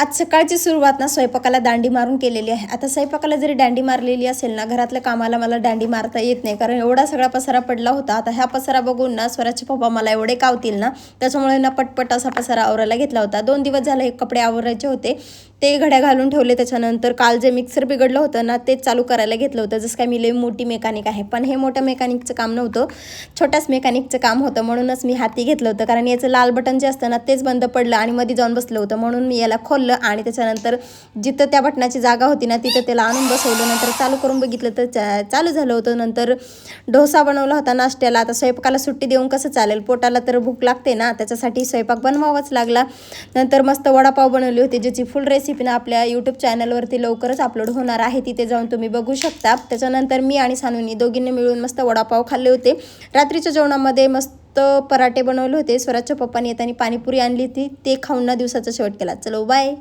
आज सकाळची सुरुवात ना स्वयंपाकाला दांडी मारून केलेली आहे. आता स्वयंपाकाला जरी दांडी मारलेली असेल ना, घरातल्या कामाला मला दांडी मारता येत नाही, कारण एवढा सगळा पसारा पडला होता. आता ह्या पसारा बघून ना स्वराजचे पप्पा मला एवढे कावतील ना, त्याच्यामुळे ना पटपट असा पसारा आवरायला घेतला होता. 2 दिवस झाले हे कपडे आवरायचे होते, ते घड्या घालून ठेवले. त्याच्यानंतर काल जे मिक्सर बिघडलं होतं ना, तेच चालू करायला घेतलं होतं. जसं काय मी लई मोठी मेकॅनिक आहे, पण हे मोठं मेकॅनिकचं काम नव्हतं, छोट्याच मेकॅनिकचं काम होतं. म्हणूनच मी हाती घेतलं होतं, कारण याचं लाल बटन जे असतं ना, तेच बंद पडलं आणि मध्ये जाऊन बसलं होतं. म्हणून मी याला खोललं आणि त्याच्यानंतर जिथं त्या बटनाची जागा होती ना, तिथं त्याला आणून बसवलं. नंतर चालू करून बघितलं तर चालू झालं होतं. नंतर डोसा बनवला होता नाश्त्याला. आता स्वयंपाकाला सुट्टी देऊन कसं चालेल, पोटाला तर भूक लागते ना, त्याच्यासाठी स्वयंपाक बनवावाच लागला. नंतर मस्त वडापाव बनवले होते, ज्याची फुल रेसिपी ना आपल्या यूट्यूब चॅनलवरती लवकरच अपलोड होणार आहे, तिथे जाऊन तुम्ही बघू शकता. त्याच्यानंतर मी आणि सानूनी दोघींनी मिळून मस्त वडापाव खाल्ले होते. रात्रीच्या जेवणामध्ये मस्त पराठे बनवले होते. स्वराजच्या पप्पांनी येताना पाणीपुरी आणली होती, ते खाऊन ना दिवसाचा शेवट केला. चलो बाय.